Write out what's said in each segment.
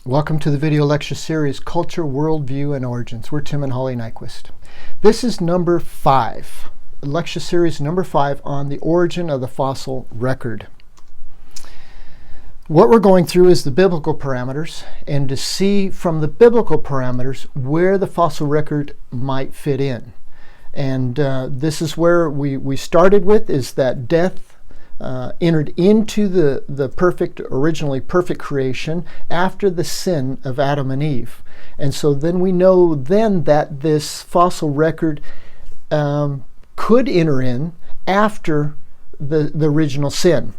Welcome to the video lecture series, Culture, Worldview, and Origins. We're Tim and Holly Nyquist. This is number 5, lecture series number 5 on the origin of the fossil record. What we're going through is the biblical parameters, and to see from the biblical parameters where the fossil record might fit in. And this is where we started with, is that death entered into the originally perfect creation after the sin of Adam and Eve. And so then we know then that this fossil record could enter in after the original sin.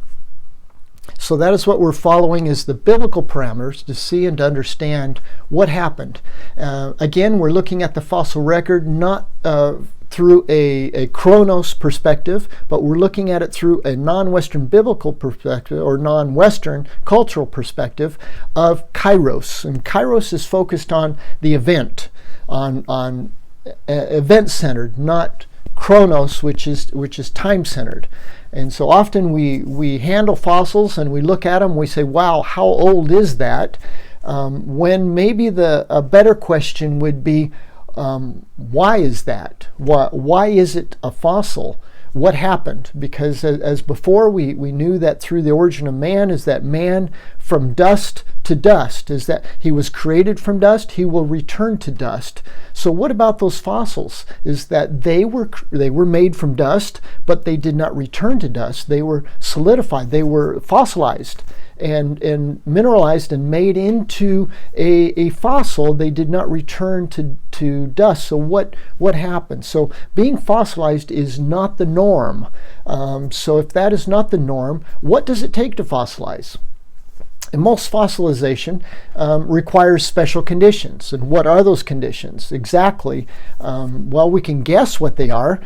So that is what we're following, is the biblical parameters to see and to understand what happened. Again, we're looking at the fossil record not through a chronos perspective, but we're looking at it through a non-Western biblical perspective or non-Western cultural perspective of kairos. And kairos is focused on the event, on event-centered, not chronos, which is time-centered. And so often we handle fossils and we look at them, we say, wow, how old is that? When maybe a better question would be, why is that? Why is it a fossil? What happened? Because as before, we knew that through the origin of man is that man from dust to dust, is that he was created from dust, he will return to dust. So what about those fossils? Is that they were made from dust, but they did not return to dust. They were solidified, they were fossilized and mineralized and made into a fossil. They did not return to dust. So what happened? So being fossilized is not the norm. So if that is not the norm, what does it take to fossilize? And most fossilization requires special conditions. And what are those conditions exactly? Well, we can guess what they are.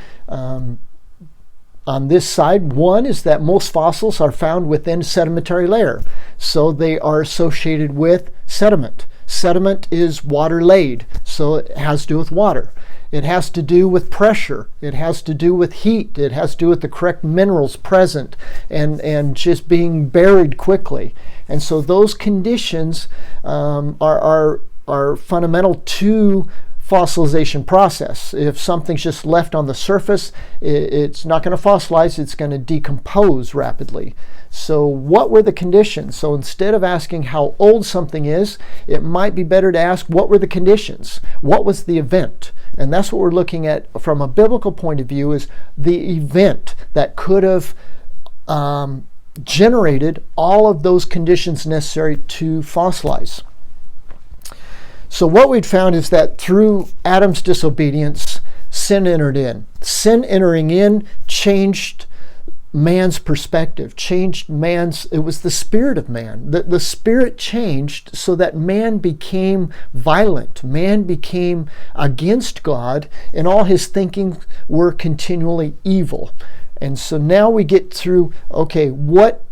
On this side, one is that most fossils are found within a sedimentary layer. So they are associated with sediment. Sediment is water-laid, so it has to do with water. It has to do with pressure. It has to do with heat. It has to do with the correct minerals present and just being buried quickly. And so those conditions are fundamental to fossilization process. If something's just left on the surface, it's not going to fossilize, it's going to decompose rapidly. So what were the conditions? So instead of asking how old something is, it might be better to ask, what were the conditions? What was the event? And that's what we're looking at from a biblical point of view, is the event that could have generated all of those conditions necessary to fossilize. So what we'd found is that through Adam's disobedience, sin entered in. Sin entering in changed man's perspective, it was the spirit of man. The spirit changed so that man became violent. Man became against God, and all his thinking were continually evil. And so now we get through, okay, what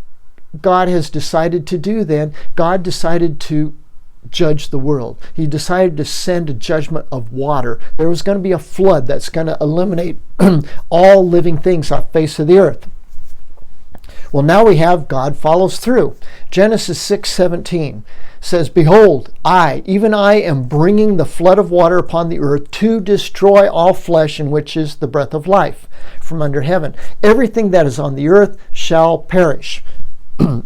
God has decided to do then. God decided to judge the world. He decided to send a judgment of water. There was going to be a flood that's going to eliminate all living things off the face of the earth. Well, now we have God follows through. Genesis 6:17 says, behold, even I am bringing the flood of water upon the earth to destroy all flesh, in which is the breath of life from under heaven. Everything that is on the earth shall perish.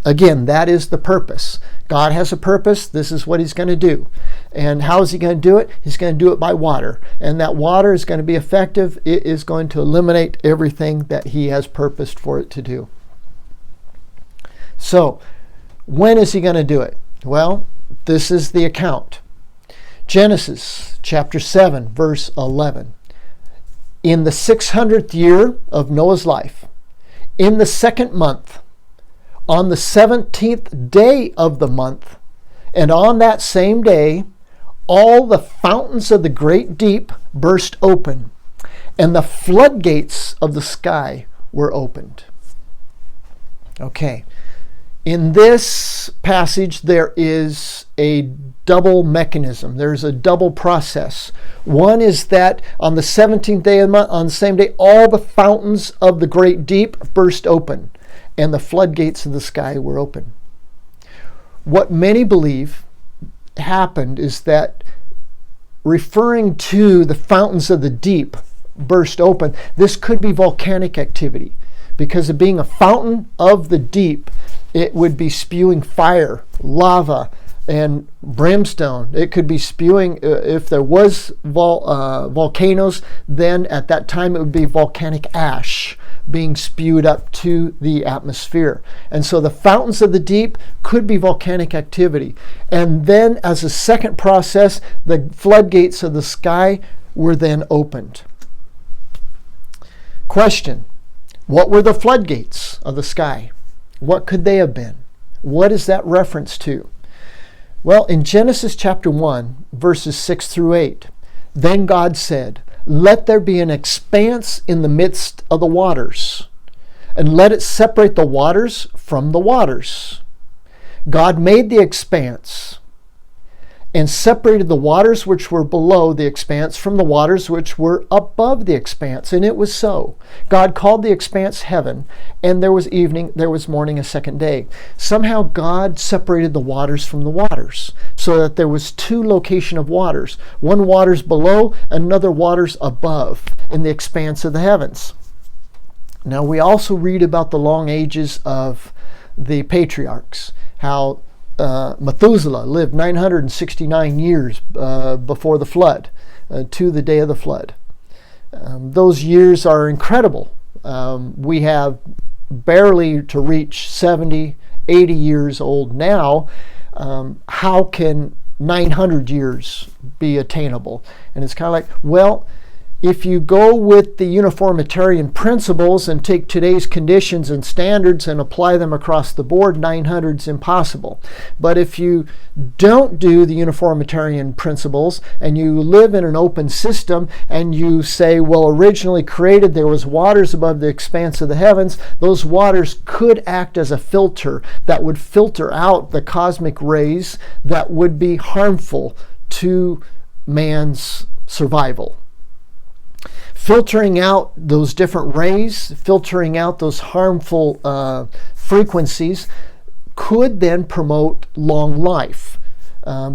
Again, that is the purpose. God has a purpose. This is what he's going to do. And how is he going to do it? He's going to do it by water. And that water is going to be effective. It is going to eliminate everything that he has purposed for it to do. So, when is he going to do it? Well, this is the account. Genesis chapter 7, verse 11. In the 600th year of Noah's life, in the 2nd month, on the 17th day of the month, and on that same day, all the fountains of the great deep burst open, and the floodgates of the sky were opened. Okay. In this passage, there is a double mechanism. There's a double process. One is that on the 17th day of the month, on the same day, all the fountains of the great deep burst open, and the floodgates of the sky were open. What many believe happened is that, referring to the fountains of the deep burst open, this could be volcanic activity. Because of being a fountain of the deep, it would be spewing fire, lava, and brimstone. It could be spewing, if there was volcanoes, then at that time it would be volcanic ash being spewed up to the atmosphere. And so the fountains of the deep could be volcanic activity. And then as a second process, the floodgates of the sky were then opened. Question: what were the floodgates of the sky? What could they have been? What is that reference to? Well, in Genesis chapter 1, verses 6 through 8, then God said, "Let there be an expanse in the midst of the waters, and let it separate the waters from the waters." God made the expanse and separated the waters which were below the expanse from the waters which were above the expanse. And it was so. God called the expanse heaven, and there was evening, there was morning, a second day. Somehow God separated the waters from the waters, so that there was two location of waters. One waters below, another waters above in the expanse of the heavens. Now we also read about the long ages of the patriarchs, how Methuselah lived 969 years before the flood, to the day of the flood. Those years are incredible. We have barely to reach 70, 80 years old now. How can 900 years be attainable? And it's kind of like, well, if you go with the uniformitarian principles and take today's conditions and standards and apply them across the board, 900 is impossible. But if you don't do the uniformitarian principles and you live in an open system and you say, well, originally created there was waters above the expanse of the heavens, those waters could act as a filter that would filter out the cosmic rays that would be harmful to man's survival. Filtering out those different rays, filtering out those harmful frequencies could then promote long life,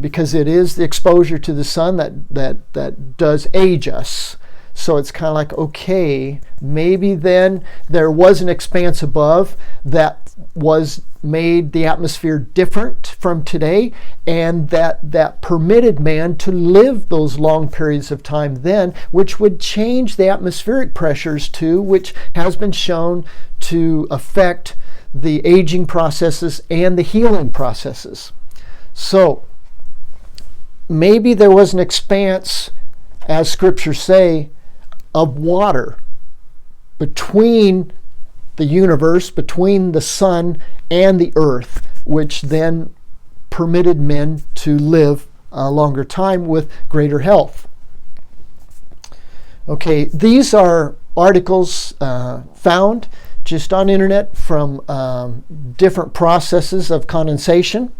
because it is the exposure to the sun that does age us. So it's kind of like, okay, maybe then there was an expanse above that was made the atmosphere different from today, and that permitted man to live those long periods of time then, which would change the atmospheric pressures too, which has been shown to affect the aging processes and the healing processes. So maybe there was an expanse, as scriptures say, of water between the universe, between the sun and the earth, which then permitted men to live a longer time with greater health. Okay, these are articles found just on internet from different processes of condensation.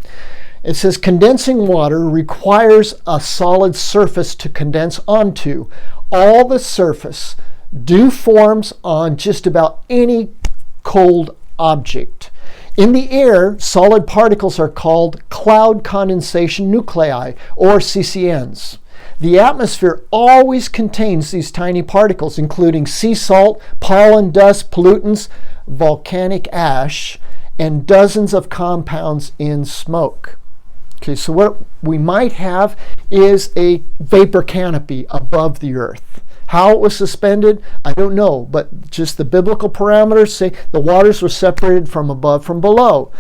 It says condensing water requires a solid surface to condense onto. All the surface dew forms on just about any cold object. In the air, solid particles are called cloud condensation nuclei, or CCNs. The atmosphere always contains these tiny particles, including sea salt, pollen, dust, pollutants, volcanic ash, and dozens of compounds in smoke. Okay, so what we might have is a vapor canopy above the earth. How it was suspended, I don't know, but just the biblical parameters say the waters were separated from above from below.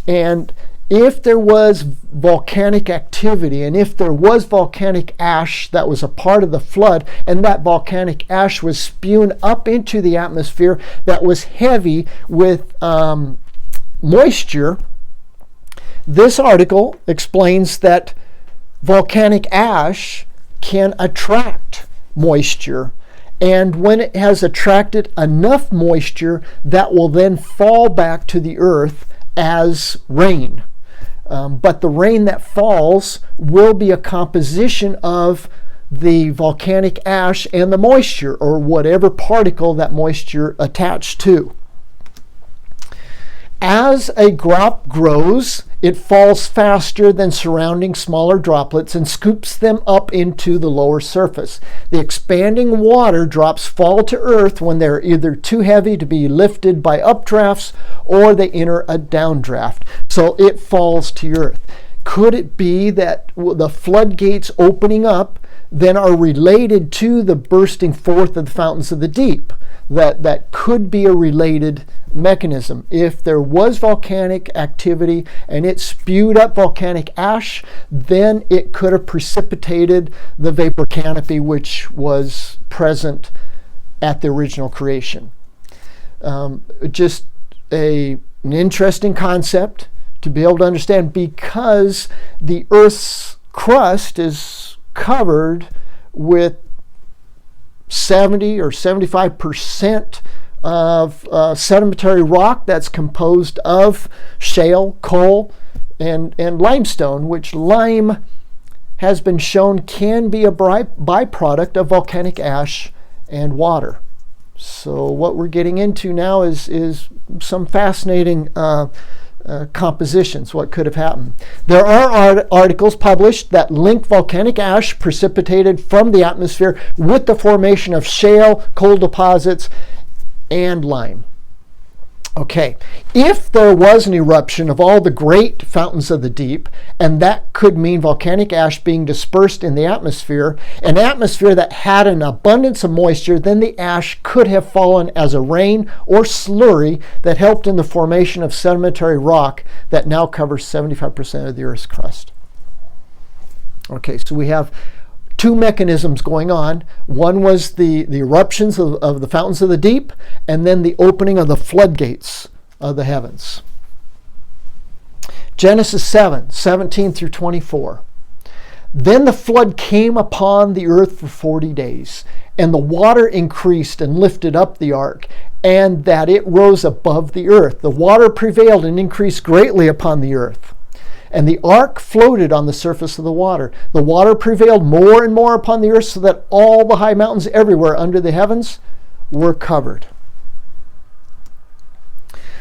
And if there was volcanic activity, and if there was volcanic ash that was a part of the flood, and that volcanic ash was spewed up into the atmosphere that was heavy with moisture, this article explains that volcanic ash can attract moisture, and when it has attracted enough moisture, that will then fall back to the earth as rain. But the rain that falls will be a composition of the volcanic ash and the moisture, or whatever particle that moisture attached to. As a crop grows, It falls faster than surrounding smaller droplets and scoops them up into the lower surface. The expanding water drops fall to earth when they're either too heavy to be lifted by updrafts or they enter a downdraft. So it falls to earth. Could it be that the floodgates opening up then are related to the bursting forth of the fountains of the deep? That could be a related mechanism. If there was volcanic activity and it spewed up volcanic ash, then it could have precipitated the vapor canopy which was present at the original creation. Just an interesting concept to be able to understand, because the Earth's crust is covered with 70 or 75% of sedimentary rock that's composed of shale, coal, and limestone, which lime has been shown can be a byproduct of volcanic ash and water. So what we're getting into now is some fascinating compositions, what could have happened. There are articles published that link volcanic ash precipitated from the atmosphere with the formation of shale, coal deposits, and lime. Okay, if there was an eruption of all the great fountains of the deep, and that could mean volcanic ash being dispersed in the atmosphere, an atmosphere that had an abundance of moisture, then the ash could have fallen as a rain or slurry that helped in the formation of sedimentary rock that now covers 75% of the Earth's crust. Okay, so we have two mechanisms going on. One was the eruptions of the fountains of the deep, and then the opening of the floodgates of the heavens. Genesis 7:17 through 24. Then the flood came upon the earth for 40 days, and the water increased and lifted up the ark, and that it rose above the earth. The water prevailed and increased greatly upon the earth. And the ark floated on the surface of the water. The water prevailed more and more upon the earth, so that all the high mountains everywhere under the heavens were covered.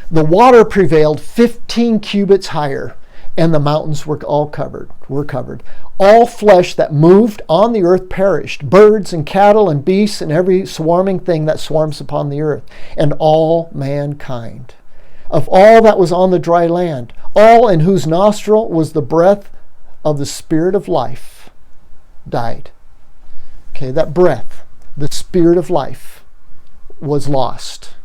The water prevailed 15 cubits higher, and the mountains were covered. All flesh that moved on the earth perished, birds and cattle and beasts and every swarming thing that swarms upon the earth, and all mankind. Of all that was on the dry land, all in whose nostril was the breath of the Spirit of life, died. Okay, that breath, the Spirit of life, was lost.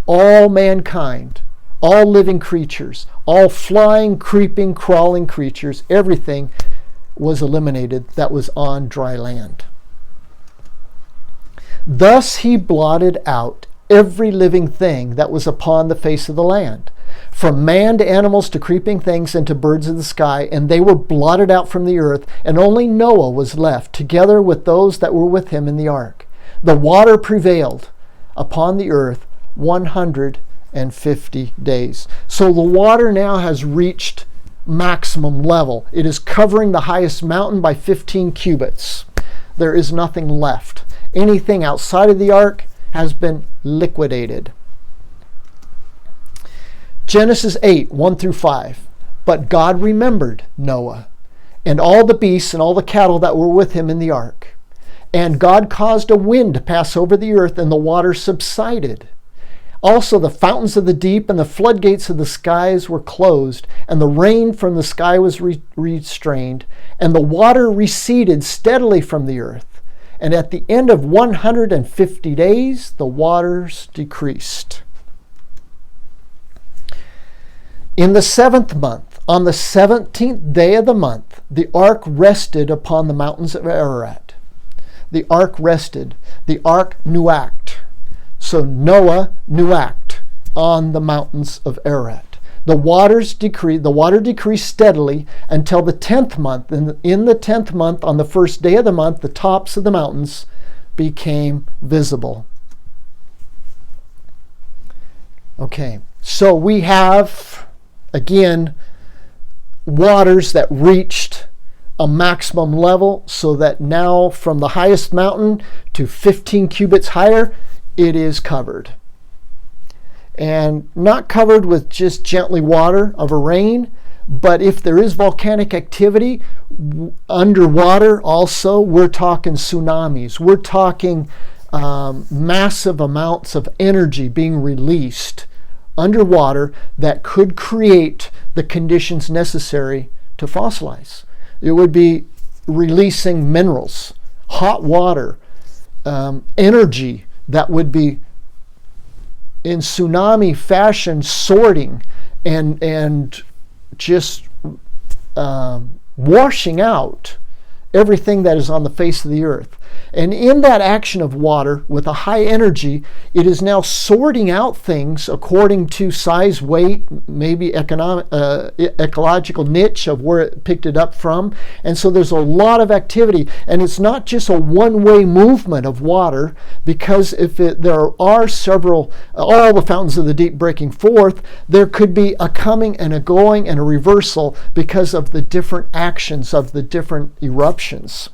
All mankind, all living creatures, all flying, creeping, crawling creatures, everything was eliminated that was on dry land. Thus he blotted out every living thing that was upon the face of the land, from man to animals to creeping things and to birds of the sky, and they were blotted out from the earth, and only Noah was left, together with those that were with him in the ark. The water prevailed upon the earth 150 days. So the water now has reached maximum level. It is covering the highest mountain by 15 cubits. There is nothing left. Anything outside of the ark has been liquidated. Genesis 8:1 through 5. But God remembered Noah and all the beasts and all the cattle that were with him in the ark. And God caused a wind to pass over the earth, and the water subsided. Also the fountains of the deep and the floodgates of the skies were closed, and the rain from the sky was restrained, and the water receded steadily from the earth. And at the end of 150 days, the waters decreased. In the 7th month, on the 17th day of the month, the ark rested upon the mountains of Ararat. The ark rested. The ark nuacked. So Noah nuacked on the mountains of Ararat. The water decreased steadily until the 10th month. In the 10th month, on the first day of the month, the tops of the mountains became visible. Okay, so we have, again, waters that reached a maximum level, so that now from the highest mountain to 15 cubits higher, it is covered. And not covered with just gently water of a rain, But if there is volcanic activity underwater also, we're talking tsunamis. We're talking massive amounts of energy being released underwater that could create the conditions necessary to fossilize. It would be releasing minerals, hot water, energy that would be in tsunami fashion sorting and just washing out everything that is on the face of the earth. And in that action of water with a high energy, it is now sorting out things according to size, weight, maybe ecological niche of where it picked it up from. And so there's a lot of activity. And it's not just a one-way movement of water, because if there are several, all the fountains of the deep breaking forth, there could be a coming and a going and a reversal because of the different actions of the different eruptions.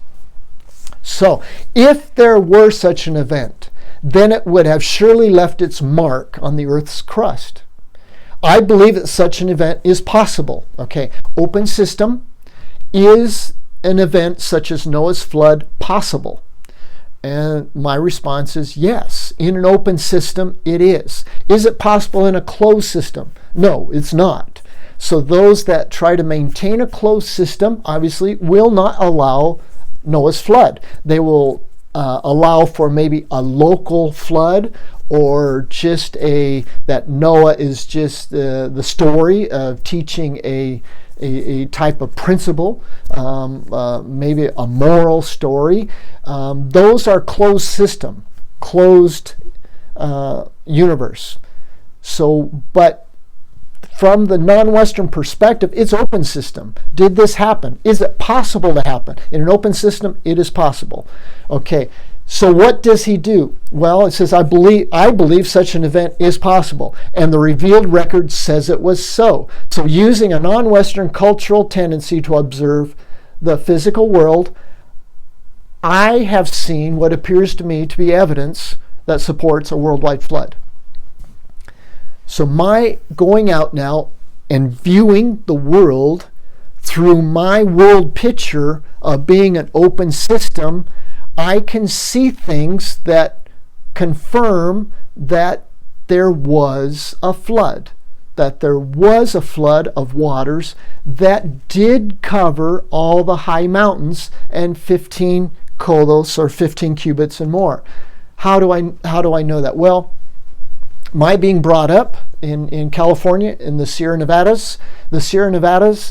So, if there were such an event, then it would have surely left its mark on the Earth's crust. I believe that such an event is possible. Okay, open system, is an event such as Noah's flood possible? And my response is yes. In an open system, it is. Is it possible in a closed system? No, it's not. So those that try to maintain a closed system, obviously, will not allow Noah's flood. They will allow for maybe a local flood, or just that Noah is just the story of teaching a type of principle, maybe a moral story. Those are closed system, closed universe. So, but from the non-Western perspective, it's open system. Did this happen? Is it possible to happen? In an open system, it is possible. Okay, so what does he do? Well, it says, I believe such an event is possible. And the revealed record says it was so. So using a non-Western cultural tendency to observe the physical world, I have seen what appears to me to be evidence that supports a worldwide flood. So my going out now and viewing the world through my world picture of being an open system, I can see things that confirm that there was a flood, that there was a flood of waters that did cover all the high mountains and 15 kolos, or 15 cubits and more. How do I know that? Well, my being brought up in California, in the Sierra Nevadas,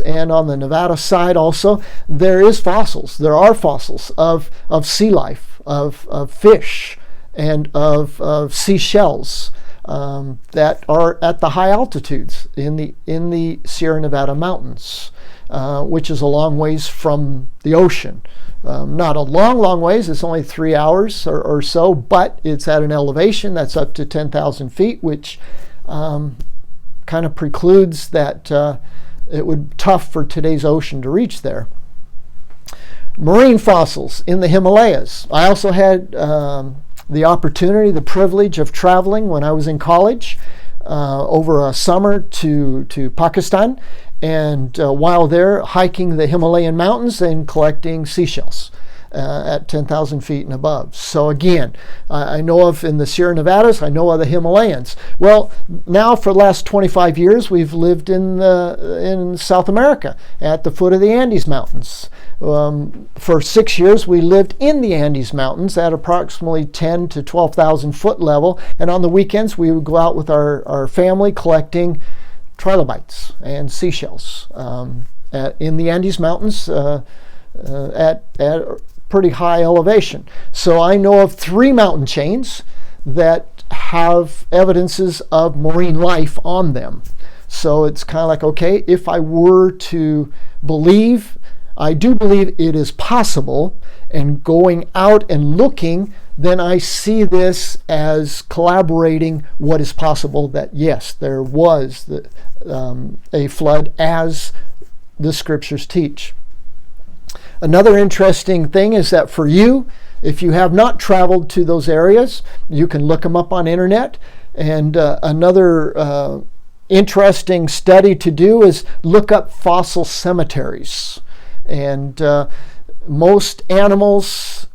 and on the Nevada side also, there are fossils of sea life, of fish, and of seashells that are at the high altitudes in the Sierra Nevada mountains, which is a long ways from the ocean. Not a long ways, it's only 3 hours or so, but it's at an elevation that's up to 10,000 feet, which kind of precludes that it would be tough for today's ocean to reach there. Marine fossils in the Himalayas. I also had the opportunity, the privilege of traveling when I was in college over a summer to Pakistan, and while there, hiking the Himalayan mountains and collecting seashells at 10,000 feet and above. So again, I know of in the Sierra Nevadas, I know of the Himalayas. Well, now for the last 25 years, we've lived in South America at the foot of the Andes Mountains. For 6 years, we lived in the Andes Mountains at approximately 10 to 12,000 foot level, and on the weekends we would go out with our family collecting trilobites and seashells in the Andes Mountains at pretty high elevation. So I know of 3 mountain chains that have evidences of marine life on them. So it's kind of like, okay, if I were to believe, I do believe it is possible, and going out and looking, then I see this as collaborating what is possible, that yes, there was a flood as the scriptures teach. Another interesting thing is that for you, if you have not traveled to those areas, you can look them up on internet. And another interesting study to do is look up fossil cemeteries. And most animals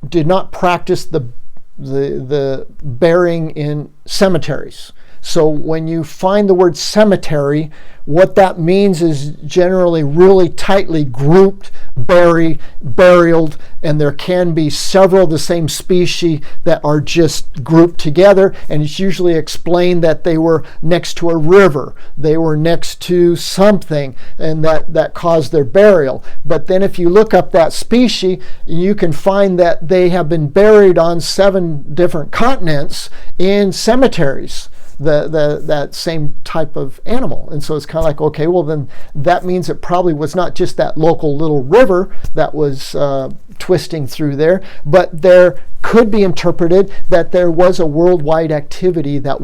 did not practice the burying in cemeteries. So when you find the word cemetery, what that means is generally really tightly grouped, buried, and there can be several of the same species that are just grouped together, and it's usually explained that they were next to a river, they were next to something, and that caused their burial. But then if you look up that species, you can find that they have been buried on 7 different continents in cemeteries. That same type of animal. And so it's kind of like, okay, well then that means it probably was not just that local little river that was twisting through there, but there could be interpreted that there was a worldwide activity that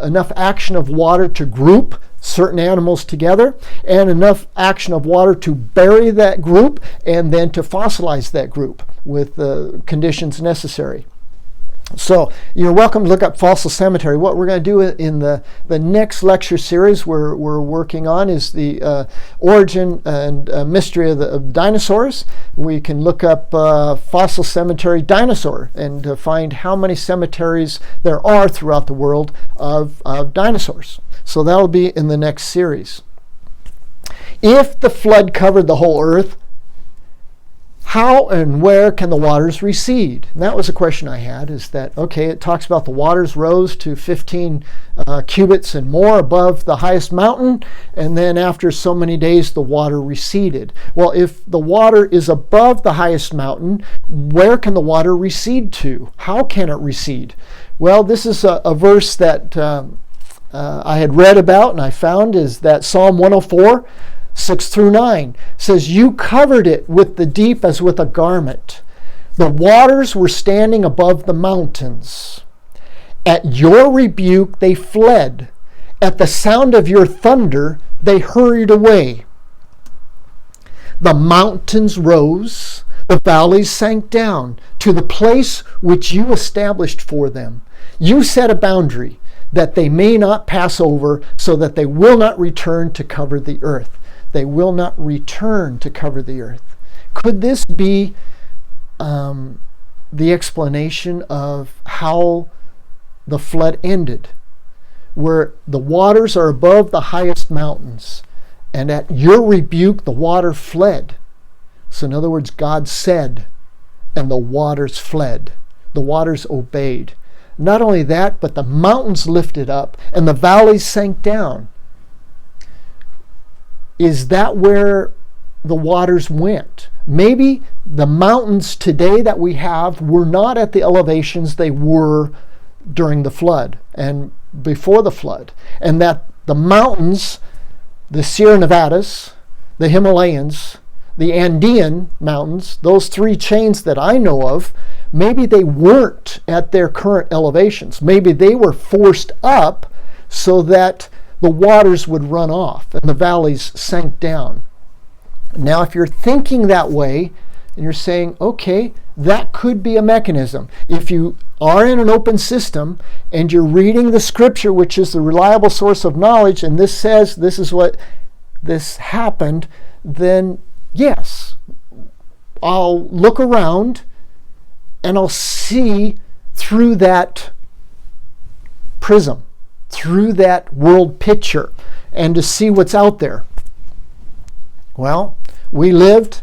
enough action of water to group certain animals together, and enough action of water to bury that group and then to fossilize that group with the conditions necessary. So you're welcome to look up fossil cemetery. What we're going to do in the next lecture series we're working on is the origin and mystery of dinosaurs. We can look up fossil cemetery dinosaur and find how many cemeteries there are throughout the world of dinosaurs. So that'll be in the next series. If the flood covered the whole earth, how and where can the waters recede? And that was a question I had, is that, okay, it talks about the waters rose to 15 cubits and more above the highest mountain, and then after so many days the water receded. Well, if the water is above the highest mountain, where can the water recede to? How can it recede? Well, this is a verse that I had read about and I found, is that Psalm 104, 6-9 says, "You covered it with the deep as with a garment. The waters were standing above the mountains. At your rebuke they fled. At the sound of your thunder they hurried away. The mountains rose, the valleys sank down to the place which you established for them. You set a boundary that they may not pass over, so that they will not return to cover the earth." They will not return to cover the earth. Could this be the explanation of how the flood ended, where the waters are above the highest mountains, and at your rebuke the water fled? So in other words, God said, and the waters fled. The waters obeyed. Not only that, but the mountains lifted up, and the valleys sank down. Is that where the waters went? Maybe the mountains today that we have were not at the elevations they were during the flood and before the flood. And that the mountains, the Sierra Nevadas, the Himalayas, the Andean mountains, those 3 chains that I know of, maybe they weren't at their current elevations. Maybe they were forced up so that the waters would run off and the valleys sank down. Now, if you're thinking that way and you're saying, okay, that could be a mechanism. If you are in an open system and you're reading the scripture, which is the reliable source of knowledge, and this says this is what this happened, then yes, I'll look around and I'll see through that prism, through that world picture, and to see what's out there. Well, we lived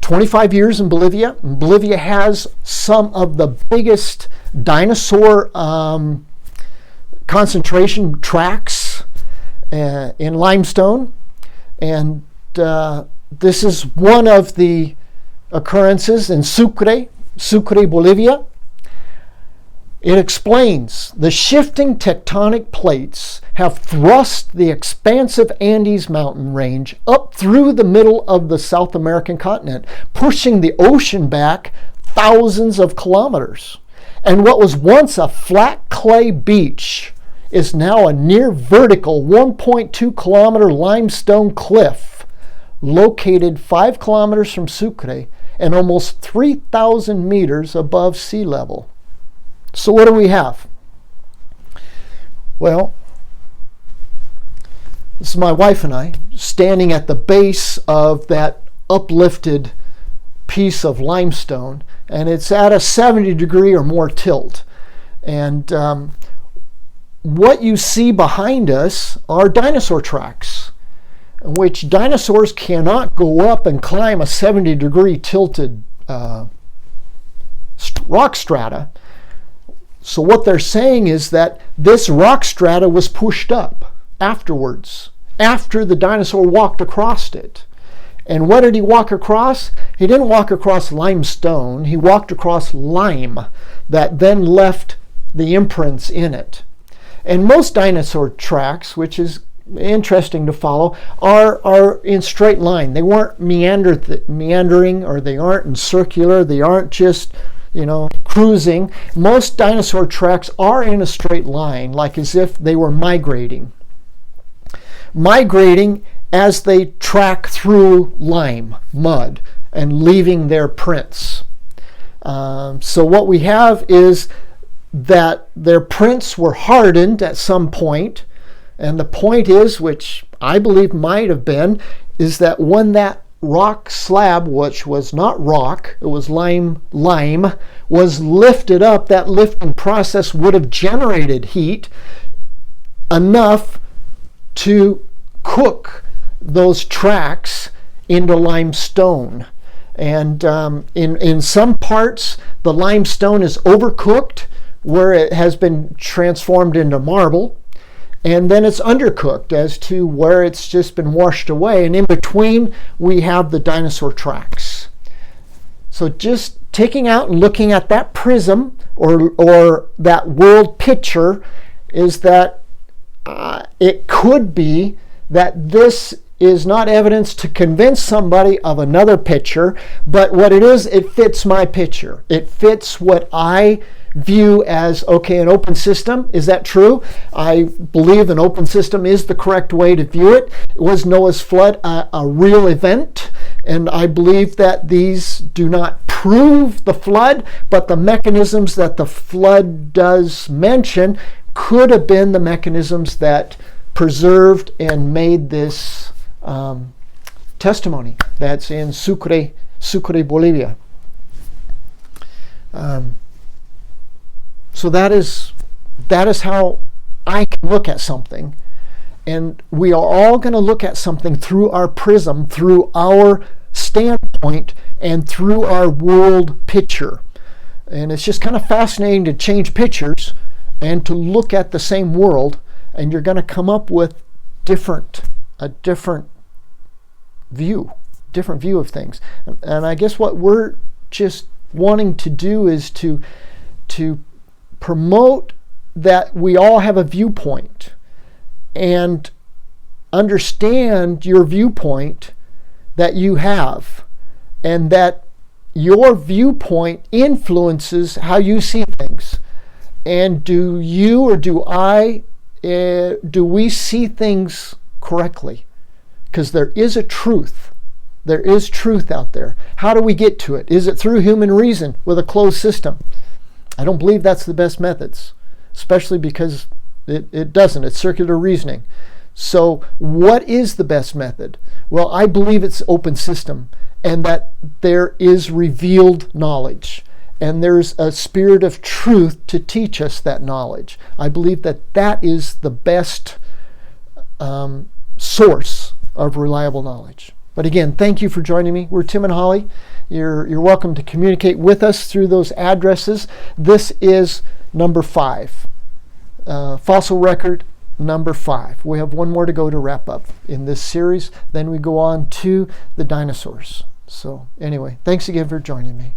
25 years in Bolivia. And Bolivia has some of the biggest dinosaur concentration tracts in limestone. And this is one of the occurrences in Sucre, Bolivia. It explains the shifting tectonic plates have thrust the expansive Andes mountain range up through the middle of the South American continent, pushing the ocean back thousands of kilometers. And what was once a flat clay beach is now a near vertical 1.2 kilometer limestone cliff located 5 kilometers from Sucre and almost 3,000 meters above sea level. So what do we have? Well, this is my wife and I standing at the base of that uplifted piece of limestone, and it's at a 70-degree or more tilt. And what you see behind us are dinosaur tracks, in which dinosaurs cannot go up and climb a 70-degree tilted rock strata. So what they're saying is that this rock strata was pushed up afterwards, after the dinosaur walked across it. And what did he walk across? He didn't walk across limestone. He walked across lime that then left the imprints in it. And most dinosaur tracks, which is interesting to follow, are in straight line. They weren't meandering, or they aren't circular. They aren't just, cruising. Most dinosaur tracks are in a straight line, like as if they were migrating as they track through lime, mud, and leaving their prints. So what we have is that their prints were hardened at some point, and the point is, which I believe might have been, is that when that rock slab, which was not rock, it was lime, was lifted up, that lifting process would have generated heat enough to cook those tracks into limestone. And in some parts, the limestone is overcooked, where it has been transformed into marble, and then it's undercooked as to where it's just been washed away, and in between we have the dinosaur tracks. So just taking out and looking at that prism or that world picture is that it could be that this is not evidence to convince somebody of another picture, but what it is, it fits my picture. It fits what I view as, okay, an open system. Is that true? I believe an open system is the correct way to view it. Was Noah's flood a real event? And I believe that these do not prove the flood, but the mechanisms that the flood does mention could have been the mechanisms that preserved and made this testimony that's in Sucre, Bolivia. So that is how I can look at something. And we are all going to look at something through our prism, through our standpoint, and through our world picture. And it's just kind of fascinating to change pictures and to look at the same world, and you're going to come up with a different view of things. And I guess what we're just wanting to do is to promote that we all have a viewpoint, and understand your viewpoint that you have, and that your viewpoint influences how you see things. And do you or do I, do we see things correctly? Because there is a truth. There is truth out there. How do we get to it? Is it through human reason with a closed system? I don't believe that's the best methods, especially because it doesn't. It's circular reasoning. So what is the best method? Well, I believe it's open system, and that there is revealed knowledge, and there's a spirit of truth to teach us that knowledge. I believe that that is the best source of reliable knowledge. But again, thank you for joining me. We're Tim and Holly. You're welcome to communicate with us through those addresses. This is number 5. Fossil record number 5. We have one more to go to wrap up in this series. Then we go on to the dinosaurs. So anyway, thanks again for joining me.